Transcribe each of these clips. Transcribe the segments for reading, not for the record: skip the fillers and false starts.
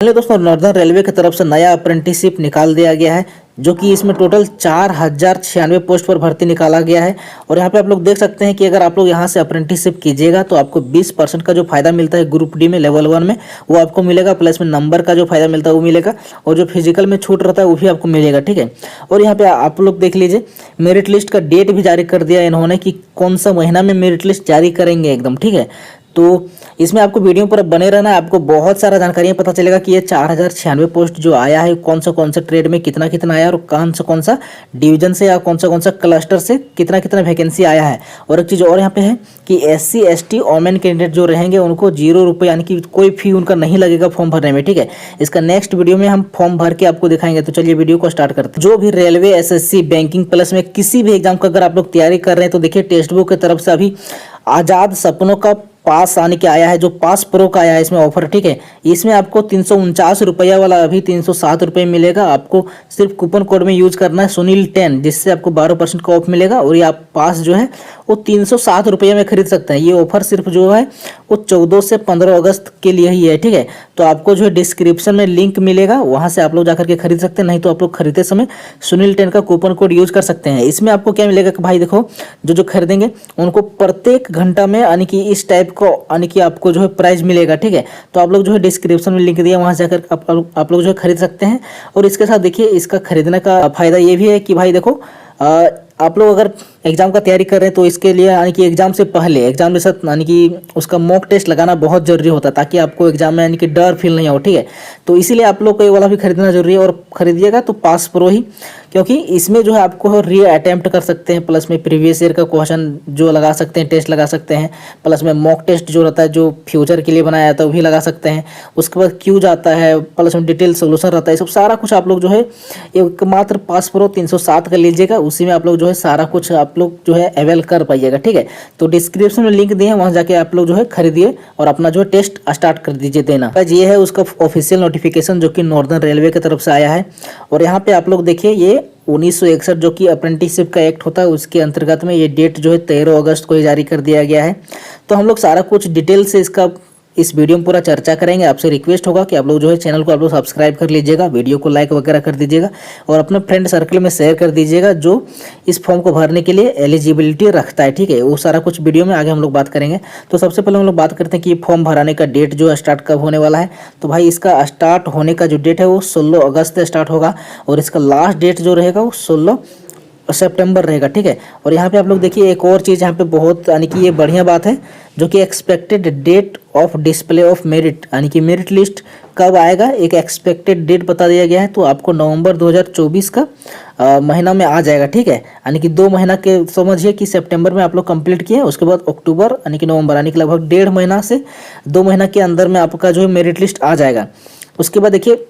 पहले दोस्तों northern railway की तरफ से नया अप्रेंटिसशिप निकाल दिया गया है, जो कि इसमें टोटल 4096 पोस्ट पर भर्ती निकाला गया है। और यहाँ पे आप लोग देख सकते हैं कि अगर आप लोग यहाँ से अप्रेंटिसशिप कीजिएगा तो आपको 20% का जो फायदा मिलता है ग्रुप डी में लेवल 1 में वो आपको मिलेगा, प्लस में नंबर का जो फायदा मिलता है वो मिलेगा, और जो फिजिकल में छूट रहता है वो भी आपको मिलेगा। ठीक है, और यहाँ पे आप लोग देख लीजिए मेरिट लिस्ट का डेट भी जारी कर दिया इन्होंने कि कौन सा महीना में मेरिट लिस्ट जारी करेंगे एकदम। ठीक है, तो इसमें आपको वीडियो पर बने रहना है, आपको बहुत सारा जानकारियां पता चलेगा कि ये 4096 पोस्ट जो आया है कौन सा ट्रेड में कितना कितना आया और कौन सा डिवीजन से या कौन सा क्लस्टर से कितना कितना वैकेंसी आया है। और एक चीज़ और यहाँ पे है कि SC ST वोमेन कैंडिडेट जो रहेंगे उनको 0 रुपये यानी कि कोई फी उनका नहीं लगेगा फॉर्म भरने में। ठीक है, इसका नेक्स्ट वीडियो में हम फॉर्म भर के आपको दिखाएंगे। तो चलिए वीडियो को स्टार्ट करते हैं। जो भी रेलवे SSC बैंकिंग प्लस में किसी भी एग्जाम का अगर आप लोग तैयारी कर रहे हैं तो देखिए टेक्स्ट बुक की तरफ से अभी आज़ाद सपनों का पास आने के आया है, जो पास प्रो का आया है इसमें ऑफर। ठीक है, इसमें आपको 349 रुपया वाला अभी 307 रुपये मिलेगा। आपको सिर्फ कूपन कोड में यूज करना है सुनील 10, जिससे आपको 12% का ऑफ मिलेगा। और ये आप पास जो है वो 307 रुपये में खरीद सकते हैं। ये ऑफर सिर्फ जो है वो 14 से 15 अगस्त के लिए ही है। ठीक है, तो आपको जो है डिस्क्रिप्शन में लिंक मिलेगा, वहां से आप लोग जाकर के खरीद सकते हैं, नहीं तो आप लोग खरीदते समय सुनील 10 का कूपन कोड यूज कर सकते हैं। इसमें आपको क्या मिलेगा कि भाई देखो, जो खरीदेंगे उनको प्रत्येक घंटा में यानी कि इस टाइप को यानी कि आपको जो है प्राइस मिलेगा। ठीक है, तो आप लोग जो है डिस्क्रिप्शन में लिंक दिया, वहां से जाकर आप लोग जो है खरीद सकते हैं। और इसके साथ देखिए इसका खरीदने का फायदा ये भी है कि भाई देखो आप लोग अगर एग्जाम का तैयारी कर रहे हैं तो इसके लिए यानी कि एग्जाम से पहले एग्जाम के साथ यानी कि उसका मॉक टेस्ट लगाना बहुत जरूरी होता है, ताकि आपको एग्जाम में यानी कि डर फील नहीं हो। ठीक है, तो इसीलिए आप लोग को ये वाला भी खरीदना जरूरी है, और खरीदिएगा तो पास प्रो ही, क्योंकि इसमें जो है आपको री अटेम्प्ट कर सकते हैं, प्लस में प्रीवियस ईयर का क्वेश्चन जो लगा सकते हैं, टेस्ट लगा सकते हैं, प्लस में मॉक टेस्ट जो रहता है जो फ्यूचर के लिए बनाया जाता है वो भी लगा सकते हैं। उसके बाद क्यूज आता है, प्लस में डिटेल सोल्यूशन रहता है, सब सारा कुछ आप लोग जो है एक मात्र पास प्रो 307 का लीजिएगा, उसी में आप लोग जो है सारा कुछ आप लोग जो है अवेल कर पाइएगा। ठीक है, तो डिस्क्रिप्शन में लिंक दिए हैं, वहां जाके आप लोग जो है खरीदिए और अपना जो है टेस्ट स्टार्ट कर दीजिए देना। ये है उसका ऑफिशियल नोटिफिकेशन जो कि नॉर्दर्न रेलवे की तरफ से आया है। और यहाँ पे आप लोग देखिए ये 1961 जो कि अप्रेंटिसशिप का एक्ट होता है उसके अंतर्गत में ये डेट जो है 13 अगस्त को ही जारी कर दिया गया है। तो हम लोग सारा कुछ डिटेल से इसका इस वीडियो में पूरा चर्चा करेंगे। आपसे रिक्वेस्ट होगा कि आप लोग जो है चैनल को आप लोग सब्सक्राइब कर लीजिएगा, वीडियो को लाइक वगैरह कर दीजिएगा, और अपने फ्रेंड सर्कल में शेयर कर दीजिएगा जो इस फॉर्म को भरने के लिए एलिजिबिलिटी रखता है। ठीक है, वो सारा कुछ वीडियो में आगे हम लोग बात करेंगे। तो सबसे पहले हम लोग बात करते हैं कि ये फॉर्म भराने का डेट जो स्टार्ट कब होने वाला है। तो भाई इसका स्टार्ट होने का जो डेट है वो 16 अगस्त से स्टार्ट होगा, और इसका लास्ट डेट जो रहेगा वो 16 सितंबर रहेगा। ठीक है, और यहाँ पे आप लोग देखिए एक और चीज़ यहाँ पे बहुत यानी कि ये बढ़िया बात है, जो कि expected date of display of merit यानी कि मेरिट लिस्ट कब आएगा, एक एक्सपेक्टेड डेट बता दिया गया है। तो आपको नवंबर 2024 का महीना में आ जाएगा। ठीक है, यानी कि 2 महीना के समझिए कि सितंबर में आप लोग कंप्लीट किए, उसके बाद अक्टूबर यानी कि नवंबर यानी कि लगभग 1.5 महीना से 2 महीना के अंदर में आपका जो है मेरिट लिस्ट आ जाएगा। उसके बाद देखिए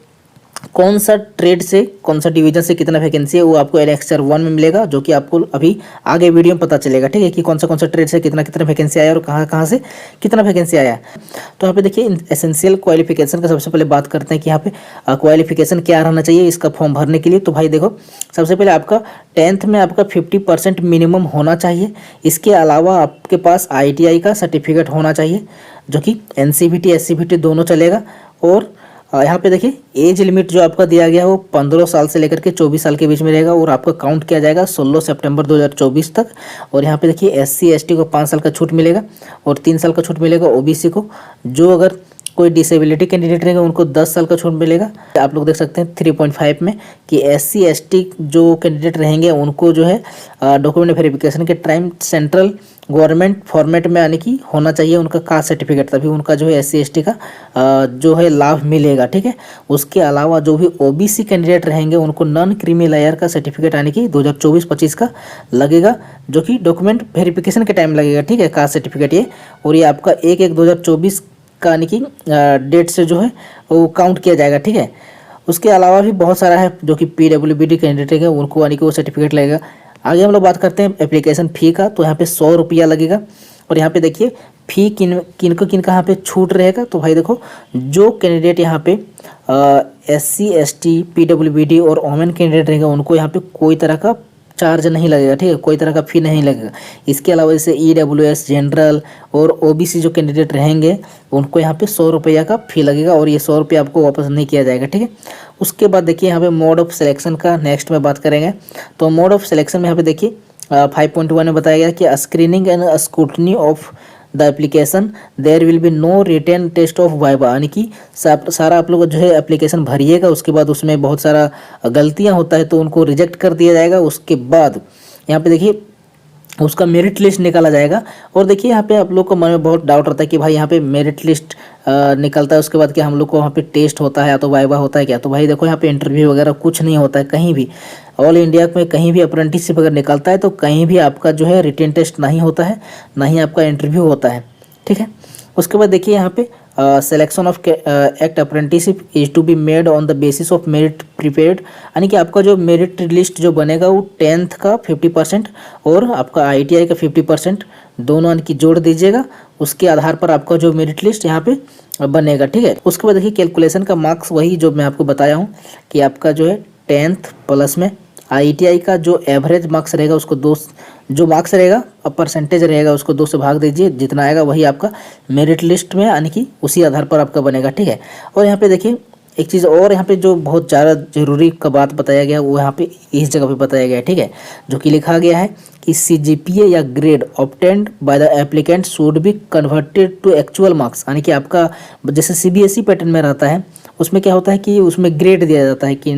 कौन सा ट्रेड से कौन सा डिवीजन से कितना वैकेंसी है वो आपको एनेक्सर 1 में मिलेगा, जो कि आपको अभी आगे वीडियो में पता चलेगा। ठीक है, कि कौन सा ट्रेड से कितना कितना वैकेंसी आया और कहाँ से कितना वैकेंसी आया। तो यहाँ पे देखिए एसेंशियल क्वालिफिकेशन का सबसे पहले बात करते हैं कि यहाँ पे क्वालिफिकेशन क्या रहना चाहिए इसका फॉर्म भरने के लिए। तो भाई देखो सबसे पहले आपका 10th में आपका 50% मिनिमम होना चाहिए। इसके अलावा आपके पास ITI का सर्टिफिकेट होना चाहिए, जो कि NCVT SCVT दोनों चलेगा। और यहाँ पे देखिए एज लिमिट जो आपका दिया गया है वो 15 साल से लेकर के 24 साल के बीच में रहेगा, और आपका काउंट किया जाएगा 16 सितंबर 2024 तक। और यहाँ पे देखिए SC ST को 5 साल का छूट मिलेगा और 3 साल का छूट मिलेगा OBC को। जो अगर कोई डिसेबिलिटी कैंडिडेट रहेगा उनको 10 साल का छूट मिलेगा। आप लोग देख सकते हैं 3.5 में कि SC ST जो कैंडिडेट रहेंगे उनको जो है डॉक्यूमेंट वेरिफिकेशन के टाइम सेंट्रल गवर्नमेंट फॉर्मेट में यानी कि होना चाहिए उनका कास्ट सर्टिफिकेट, तभी उनका जो है SC ST का जो है लाभ मिलेगा। ठीक है, उसके अलावा जो भी OBC कैंडिडेट रहेंगे उनको नॉन क्रीमी लेयर का सर्टिफिकेट यानी कि 2024-25 का लगेगा, जो कि डॉक्यूमेंट वेरिफिकेशन के टाइम लगेगा। ठीक है, कास्ट सर्टिफिकेट ये, और ये आपका 1/1/2024 का यानी कि डेट से जो है वो काउंट किया जाएगा। ठीक है, उसके अलावा भी बहुत सारा है जो कि PWBD कैंडिडेट है उनको यानी कि वो सर्टिफिकेट लगेगा। आगे हम लोग बात करते हैं एप्लीकेशन फ़ी का। तो यहाँ पे 100 रुपया लगेगा, और यहाँ पे देखिए फ़ी किन का यहाँ पे छूट रहेगा। तो भाई देखो जो कैंडिडेट यहाँ पे SC ST PWBD और वोमेन कैंडिडेट रहेगा उनको यहाँ पे कोई तरह का चार्ज नहीं लगेगा, ठीक है, कोई तरह का फ़ी नहीं लगेगा। इसके अलावा जैसे EWS जनरल और OBC जो कैंडिडेट रहेंगे उनको यहाँ पे 100 रुपया का फ़ी लगेगा और ये 100 रुपया आपको वापस नहीं किया जाएगा, ठीक है। उसके बाद देखिए यहाँ पे मोड ऑफ सिलेक्शन का नेक्स्ट में बात करेंगे। तो मोड ऑफ सिलेक्शन में यहाँ पे देखिए 5.1 में बताया गया कि screening and scrutiny of the application there will be no written test of viva, यानी कि सारा आप लोग जो है एप्लीकेशन भरिएगा, उसके बाद उसमें बहुत सारा गलतियां होता है तो उनको रिजेक्ट कर दिया जाएगा। उसके बाद यहाँ पे देखिए उसका मेरिट लिस्ट निकाला जाएगा। और देखिए यहाँ पे आप लोग को मन में बहुत डाउट रहता है कि भाई यहाँ पे मेरिट लिस्ट निकलता है, उसके बाद क्या हम लोग को वहाँ पे टेस्ट होता है या तो वाइवा होता है क्या? तो भाई देखो यहाँ पे इंटरव्यू वगैरह कुछ नहीं होता है कहीं भी। ऑल इंडिया में कहीं भी अप्रेंटिसशिप अगर निकलता है तो कहीं भी आपका जो है रिटन टेस्ट नहीं होता है, ना ही आपका इंटरव्यू होता है, ठीक है। उसके बाद देखिए यहाँ पे selection of act apprenticeship is to be made on the basis of merit prepared, यानी कि आपका जो मेरिट लिस्ट जो बनेगा वो 10th का 50% और आपका ITI का 50% दोनों यानी कि जोड़ दीजिएगा, उसके आधार पर आपका जो मेरिट लिस्ट यहाँ पे बनेगा, ठीक है। उसके बाद देखिए कैलकुलेशन का मार्क्स वही जो मैं आपको बताया हूँ कि आपका जो है 10th प्लस में ITI का जो एवरेज मार्क्स रहेगा उसको 2, जो मार्क्स रहेगा अब परसेंटेज रहेगा उसको 2 से भाग दीजिए, जितना आएगा वही आपका मेरिट लिस्ट में यानी कि उसी आधार पर आपका बनेगा, ठीक है। और यहाँ पे देखिए एक चीज़ और यहाँ पे जो बहुत ज़्यादा जरूरी का बात बताया गया वो यहाँ पे इस जगह पे बताया गया है, ठीक है, जो कि लिखा गया है कि CGPA या grade obtained by the applicant should be converted to actual marks, यानी कि आपका जैसे CBSE पैटर्न में रहता है उसमें क्या होता है कि उसमें ग्रेड दिया जाता है कि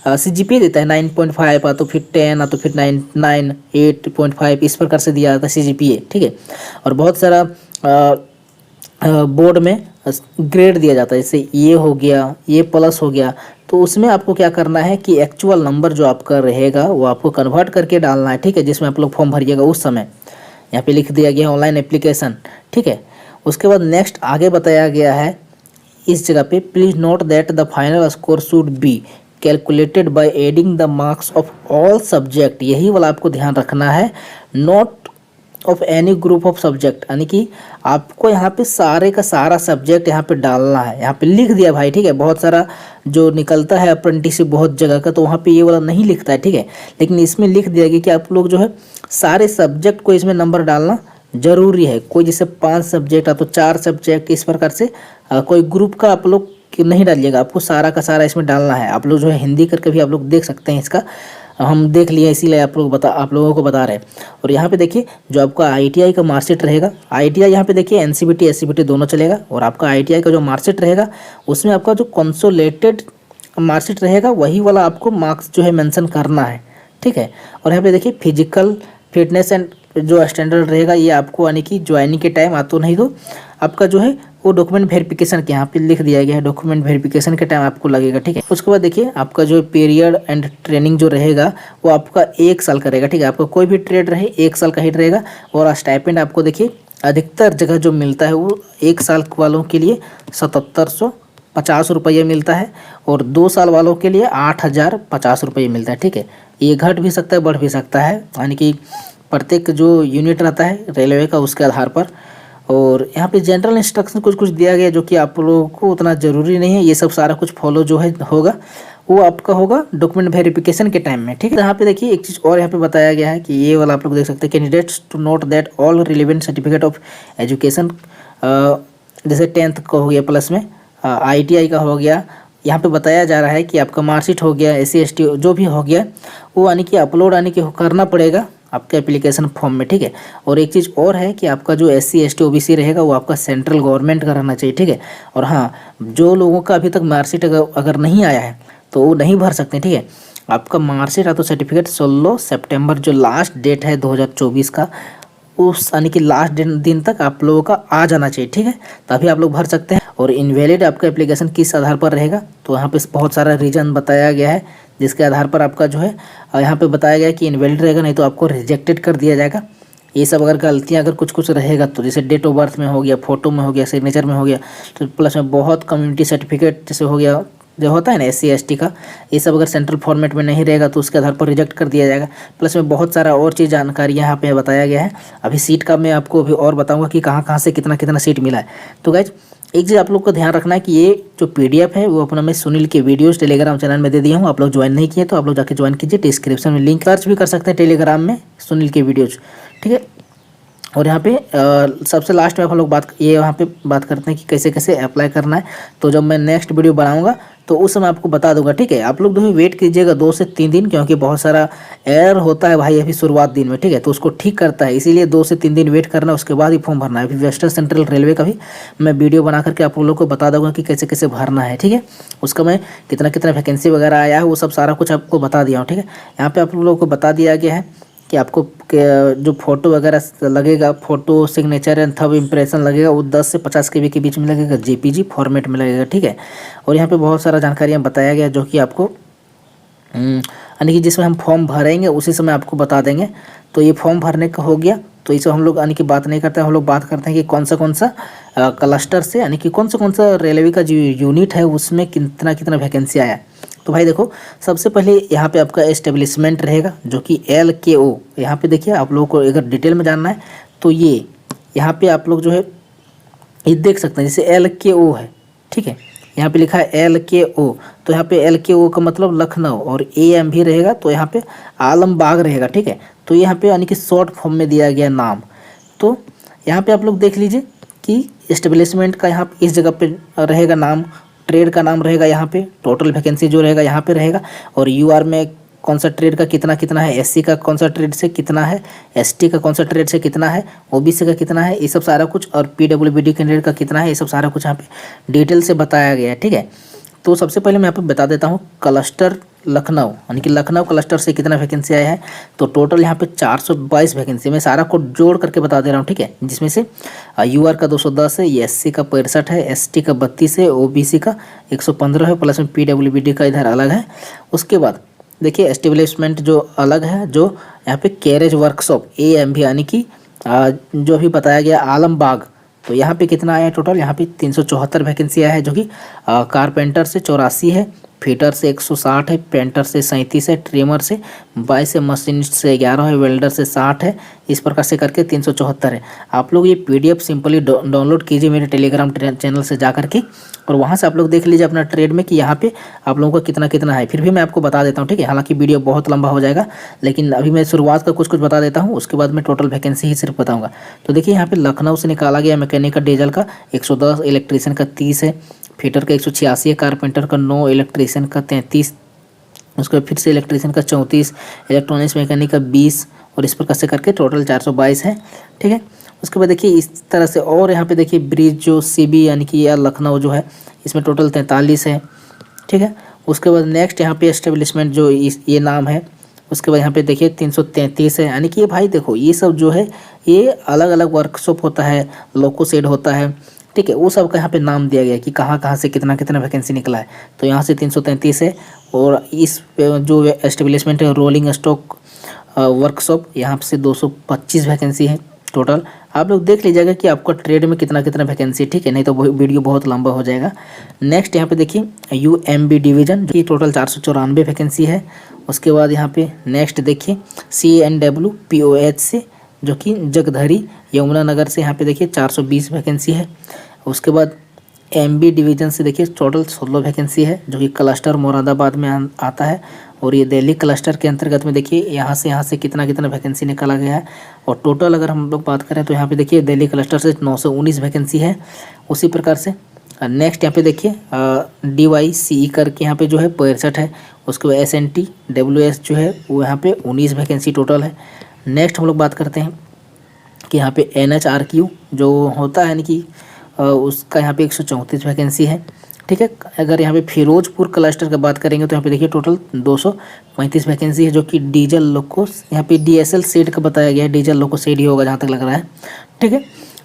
CGPA देता है 9.5 आ तो फिर 10 आ तो फिर 9, 8.5 इस प्रकार से दिया जाता है CGPA, ठीक है। और बहुत सारा बोर्ड में ग्रेड दिया जाता है, जैसे ये हो गया, ये प्लस हो गया, तो उसमें आपको क्या करना है कि एक्चुअल नंबर जो आपका रहेगा वो आपको कन्वर्ट करके डालना है, ठीक है, जिसमें आप लोग फॉर्म भरिएगा उस समय। यहाँ पे लिख दिया गया ऑनलाइन एप्लीकेशन, ठीक है। उसके बाद नेक्स्ट आगे बताया गया है इस जगह पे, please note that the final score should be calculated by adding the marks of all subject, यही वाला आपको ध्यान रखना है, not of any group of subject, यानी कि आपको यहाँ पे सारे का सारा सब्जेक्ट यहाँ पे डालना है। यहाँ पे लिख दिया भाई, ठीक है, बहुत सारा जो निकलता है अप्रेंटिसशिप बहुत जगह का तो वहाँ पे ये वाला नहीं लिखता है, ठीक है, लेकिन इसमें लिख दिया गया कि आप लोग जो है सारे सब्जेक्ट को इसमें नंबर डालना जरूरी है। कोई जैसे 5 सब्जेक्ट है तो 4 सब्जेक्ट इस प्रकार से कोई ग्रुप का आप लोग नहीं डालिएगा, आपको सारा का सारा इसमें डालना है। आप लोग जो है हिंदी करके भी आप लोग देख सकते हैं, इसका हम देख लिए इसीलिए आप लोगों को बता रहे हैं। और यहाँ पे देखिए जो आपका ITI का मार्कशीट रहेगा, ITI यहाँ पे देखिए NCBT SCBT दोनों चलेगा, और आपका ITI का जो मार्कशीट रहेगा उसमें आपका जो कंसोलिडेटेड मार्कशीट रहेगा वही वाला आपको मार्क्स जो है मेंशन करना है, ठीक है। और यहाँ पे देखिए फिजिकल फिटनेस एंड जो स्टैंडर्ड रहेगा ये आपको यानी कि ज्वाइनिंग के टाइम तो नहीं तो आपका जो है वो डॉक्यूमेंट वेरिफिकेशन के यहाँ पे लिख दिया गया है, डॉक्यूमेंट वेरिफिकेशन के टाइम आपको लगेगा, ठीक है। उसके बाद देखिए आपका जो पीरियड एंड ट्रेनिंग जो रहेगा वो आपका 1 साल का रहेगा, ठीक है। आपका कोई भी ट्रेड रहे 1 साल का ही रहेगा। और स्टाइपेंड आपको देखिए अधिकतर जगह जो मिलता है वो 1 साल वालों के लिए 7750 रुपये मिलता है और 2 साल वालों के लिए 8050 रुपये मिलता है, ठीक है। ये घट भी सकता है बढ़ भी सकता है, यानी कि प्रत्येक जो यूनिट रहता है रेलवे का उसके आधार पर। और यहाँ पे जनरल इंस्ट्रक्शन कुछ दिया गया जो कि आप लोगों को उतना ज़रूरी नहीं है, ये सब सारा कुछ फॉलो जो है होगा वो आपका होगा डॉक्यूमेंट वेरिफिकेशन के टाइम में, ठीक है। यहाँ पे देखिए एक चीज़ और यहाँ पे बताया गया है कि ये वाला आप लोग देख सकते हैं, candidates to note that all relevant certificate of education, जैसे 10th का हो गया प्लस में ITI का हो गया, यहाँ पे बताया जा रहा है कि आपका मार्कशीट हो गया, SC ST जो भी हो गया वो यानी कि अपलोड यानी कि करना पड़ेगा आपके एप्लीकेशन फॉर्म में, ठीक है। और एक चीज़ और है कि आपका जो SC ST OBC रहेगा वो आपका सेंट्रल गवर्नमेंट का रहना चाहिए, ठीक है। और हाँ, जो लोगों का अभी तक मार्कशीट अगर नहीं आया है तो वो नहीं भर सकते, ठीक है। आपका मार्कशीट तो सर्टिफिकेट 16 सितंबर जो लास्ट डेट है 2024 का, उस यानी कि लास्ट दिन तक आप लोगों का आ जाना चाहिए, ठीक है, तभी आप लोग भर सकते हैं। और इनवैलिड आपका एप्लीकेशन किस आधार पर रहेगा तो यहाँ पे बहुत सारा रीजन बताया गया है जिसके आधार पर आपका जो है यहाँ पे बताया गया है कि इनवैलिड रहेगा, नहीं तो आपको रिजेक्टेड कर दिया जाएगा। ये सब अगर गलतियाँ अगर कुछ रहेगा तो जैसे डेट ऑफ बर्थ में हो गया, फोटो में हो गया, सिग्नेचर में हो गया, तो प्लस में बहुत कम्युनिटी सर्टिफिकेट जैसे हो गया जो होता है ना SC ST का, ये सब अगर सेंट्रल फॉर्मेट में नहीं रहेगा तो उसके आधार पर रिजेक्ट कर दिया जाएगा। प्लस में बहुत सारा और चीज़ जानकारी यहाँ पे बताया गया है। अभी सीट का मैं आपको अभी और बताऊंगा कि कहाँ से कितना सीट मिला है। तो गाइज एक चीज़ आप लोग को ध्यान रखना है कि ये जो पीडीएफ है वो अपना मैं सुनील के वीडियोस टेलीग्राम चैनल में दे दिया हूँ। आप लोग ज्वाइन नहीं किए तो आप लोग जाके ज्वाइन कीजिए, डिस्क्रिप्शन में लिंक सर्च भी कर सकते हैं टेलीग्राम में सुनील के वीडियोज, ठीक है। और यहाँ पे सबसे लास्ट में हम लोग यहाँ पे बात करते हैं कि कैसे कैसे अप्लाई करना है। तो जब मैं नेक्स्ट वीडियो बनाऊंगा तो उस समय आपको बता दूंगा, ठीक है। आप लोग जो है वेट कीजिएगा 2 से 3 दिन, क्योंकि बहुत सारा एरर होता है भाई अभी शुरुआत दिन में, ठीक है। तो उसको ठीक करता है, इसीलिए 2 से 3 दिन वेट करना, उसके बाद ही फॉर्म भरना है। अभी वेस्टर्न सेंट्रल रेलवे का भी मैं वीडियो बना करके आप लोगों को बता दूंगा कि कैसे कैसे भरना है, ठीक है। उसका मैं कितना कितना वैकेंसी वगैरह आया है वो सब सारा कुछ आपको बता दिया हूँ, ठीक है। यहाँ पे आप लोगों को बता दिया गया है कि आपको जो फोटो वगैरह लगेगा, photo signature and thumb impression लगेगा, वो 10 से 50 KB के बीच में लगेगा, JPG फॉर्मेट में लगेगा, ठीक है। और यहाँ पे बहुत सारा जानकारियाँ बताया गया जो कि आपको यानी कि जिसमें हम फॉर्म भरेंगे उसी समय आपको बता देंगे। तो ये फॉर्म भरने का हो गया, तो इसे हम लोग यानी कि बात नहीं करते हैं, हम लोग बात करते हैं कि कौन सा क्लस्टर से यानी कि कौन सा रेलवे का जो यूनिट है उसमें कितना कितना वैकेंसी आया। तो भाई देखो, सबसे पहले यहाँ पे आपका एस्टेब्लिशमेंट रहेगा जो कि LKO। यहाँ पे देखिए, आप लोगों को अगर डिटेल में जानना है तो ये यहाँ पे आप लोग जो है ये देख सकते हैं, जैसे LKO है, ठीक है। यहाँ पे लिखा है LKO, तो यहाँ पे LKO का मतलब लखनऊ, और AM भी रहेगा तो यहाँ पे आलमबाग रहेगा, ठीक है। तो यहाँ पे यानी कि शॉर्ट फॉर्म में दिया गया नाम। तो यहाँ पे आप लोग देख लीजिए कि एस्टेब्लिशमेंट का यहाँ पे इस जगह पे रहेगा नाम, ट्रेड का नाम रहेगा, यहाँ पे टोटल वैकेंसी जो रहेगा यहाँ पे रहेगा, और UR में कौन सा ट्रेड का कितना कितना है, SC का कौन सा ट्रेड से कितना है, ST का कौन सा ट्रेड से कितना है, OBC का कितना है, ये सब सारा कुछ, और PWBD कैंडिडेट का कितना है, ये सब सारा कुछ यहाँ पे डिटेल से बताया गया है, ठीक है। तो सबसे पहले मैं यहाँ पे बता देता हूँ क्लस्टर लखनऊ, यानी कि लखनऊ क्लस्टर से कितना वैकेंसी आया है। तो टोटल यहाँ पे 422 वैकेंसी, मैं सारा को जोड़ करके बता दे रहा हूँ, ठीक है। जिसमें से UR का 210 है, SC का 65 है, ST का 32 है, OBC का 115 है, प्लस में PWBD का इधर अलग है। उसके बाद देखिए एस्टेब्लिशमेंट जो अलग है, जो यहाँ पे कैरेज वर्कशॉप AMV यानी कि जो अभी बताया गया आलमबाग, तो यहाँ पे कितना आया टोटल, यहाँ पे 374 वैकेंसी आया है, जो कि कारपेंटर से 84 है, फिटर से 160 है, पेंटर से 37 है, ट्रिमर से 22 है, मशीनिस्ट से 11 है, वेल्डर से 60 है। इस प्रकार से करके 374 है। आप लोग ये PDF सिंपली डाउनलोड कीजिए मेरे टेलीग्राम चैनल से जा करके, और वहाँ से आप लोग देख लीजिए अपना ट्रेड में कि यहाँ पे आप लोगों का कितना कितना है। फिर भी मैं आपको बता देता हूँ, ठीक है। हालांकि वीडियो बहुत लंबा हो जाएगा, लेकिन अभी मैं शुरुआत का कुछ बता देता हूँ, उसके बाद मैं टोटल वैकेंसी ही सिर्फ बताऊँगा। तो देखिए यहाँ पे लखनऊ से निकाला गया मैकेनिक का डीजल का 110, इलेक्ट्रीशियन का 30 है, फिटर का 186 है, कारपेंटर का 9, इलेक्ट्रीशियन का 33, उसके बाद फिर से इलेक्ट्रीशियन का 34, इलेक्ट्रॉनिक्स मैकेनिक का 20, और इस प्रकार से करके टोटल 422 है, ठीक है। उसके बाद देखिए इस तरह से, और यहाँ पे देखिए ब्रिज जो CB यानी कि यह लखनऊ जो है इसमें टोटल 43 है, ठीक है। उसके बाद नेक्स्ट यहाँ पे एस्टेब्लिशमेंट जो ये नाम है, उसके बाद यहाँ पे देखिए 333 है। यानी कि ये भाई देखो, ये सब जो है ये अलग अलग वर्कशॉप होता है, लोको शेड होता है, ठीक है। वो सब का यहाँ पे नाम दिया गया है कि कहाँ कहाँ से कितना कितना वैकेंसी निकला है। तो यहाँ से 333 है, और इस जो एस्टेब्लिशमेंट है रोलिंग स्टॉक वर्कशॉप, यहाँ से 225 वैकेंसी है टोटल। आप लोग देख लीजिएगा कि आपका ट्रेड में कितना कितना वैकेंसी, ठीक है, नहीं तो वीडियो बहुत लंबा हो जाएगा। नेक्स्ट यहाँ पे देखिए UMB डिवीज़न की टोटल 494 वैकेंसी है। उसके बाद यहाँ पे नेक्स्ट देखिए CNW POH से, जो कि जगधरी यमुनानगर से, यहाँ पे देखिए 420 वैकेंसी है। उसके बाद MB डिवीज़न से देखिए टोटल 16 वैकेंसी है, जो कि क्लस्टर मुरादाबाद में आता है, और ये दिल्ली क्लस्टर के अंतर्गत में देखिए यहाँ से कितना कितना वैकेंसी निकाला गया है। और टोटल अगर हम लोग बात करें तो यहाँ पे देखिए दिल्ली क्लस्टर से 919 वैकेंसी है। उसी प्रकार से नेक्स्ट यहाँ पे देखिए DYCE करके यहाँ पे जो है 65 है। उसके बाद SNT WS जो है वो यहाँ पे 19 वैकेंसी टोटल है। नेक्स्ट हम लोग बात करते हैं कि यहाँ पे NHRQ जो होता है यानी कि उसका यहाँ पे 134 वैकेंसी है, ठीक है। अगर यहाँ पे फिरोजपुर क्लस्टर की बात करेंगे तो यहाँ पे देखिए टोटल 235 वैकेंसी है, जो कि डीजल लोको, यहाँ पे DSL सेट का बताया गया है, डीजल लोको सेट ही होगा जहाँ तक लग रहा है, ठीक है।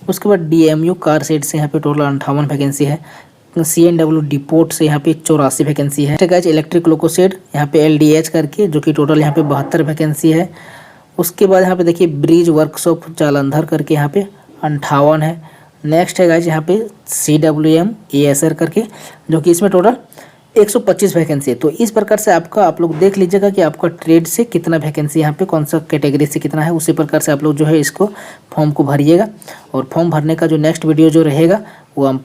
उसके बाद DMU कार सेट से यहाँ पे टोटल 58 वैकेंसी है। CNW डिपोर्ट से यहाँ पे 84 वैकेंसी है, ठीक है। इलेक्ट्रिक लोको सेट यहाँ पे LDH करके, जो कि टोटल यहाँ पे 72 वैकेंसी है। उसके बाद यहाँ पे देखिए ब्रिज वर्कशॉप जालंधर करके यहाँ पे 58 है। नेक्स्ट है गाइज यहाँ पे CWM ASR करके, जो कि इसमें टोटल 125 वैकेंसी है। तो इस प्रकार से आप लोग देख लीजिएगा कि आपका ट्रेड से कितना वैकेंसी यहाँ पे कौन सा कैटेगरी से कितना है। उसी प्रकार से आप लोग जो है इसको फॉर्म को भरिएगा, और फॉर्म भरने का जो नेक्स्ट वीडियो जो रहेगा वो हम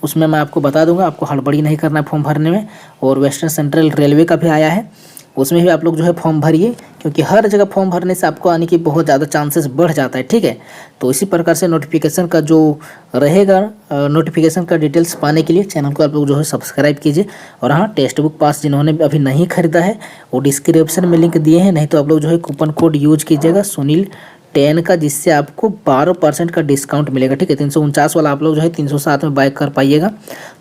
उसमें मैं आपको बता दूंगा, आपको हड़बड़ी नहीं करना है फॉर्म भरने में। और वेस्टर्न सेंट्रल रेलवे का भी आया है, उसमें भी आप लोग जो है फॉर्म भरिए, क्योंकि हर जगह फॉर्म भरने से आपको आने की बहुत ज़्यादा चांसेस बढ़ जाता है, ठीक है। तो इसी प्रकार से नोटिफिकेशन का जो रहेगा, नोटिफिकेशन का डिटेल्स पाने के लिए चैनल को आप लोग जो है सब्सक्राइब कीजिए। और हाँ, टेक्स्ट बुक पास जिन्होंने अभी नहीं खरीदा है वो डिस्क्रिप्शन में लिंक दिए हैं, नहीं तो आप लोग जो है कूपन कोड यूज कीजिएगा सुनील 10 का, जिससे आपको 12% का डिस्काउंट मिलेगा, ठीक है। 349 वाला आप लोग जो है 307 में बाय कर पाइएगा।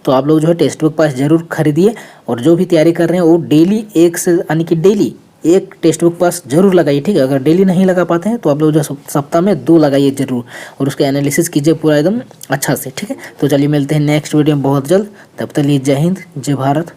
तो आप लोग जो है टेक्स्ट बुक पास जरूर खरीदिए। और जो भी तैयारी कर रहे हैं वो डेली एक से यानी कि डेली एक टेक्स्ट बुक पास जरूर लगाइए, ठीक है। अगर डेली नहीं लगा पाते हैं तो आप लोग जो सप्ताह में 2 लगाइए जरूर, और उसका एनालिसिस कीजिए पूरा एकदम अच्छा से, ठीक है। तो चलिए मिलते हैं नेक्स्ट वीडियो में बहुत जल्द, तब तक लिए जय हिंद, जय भारत।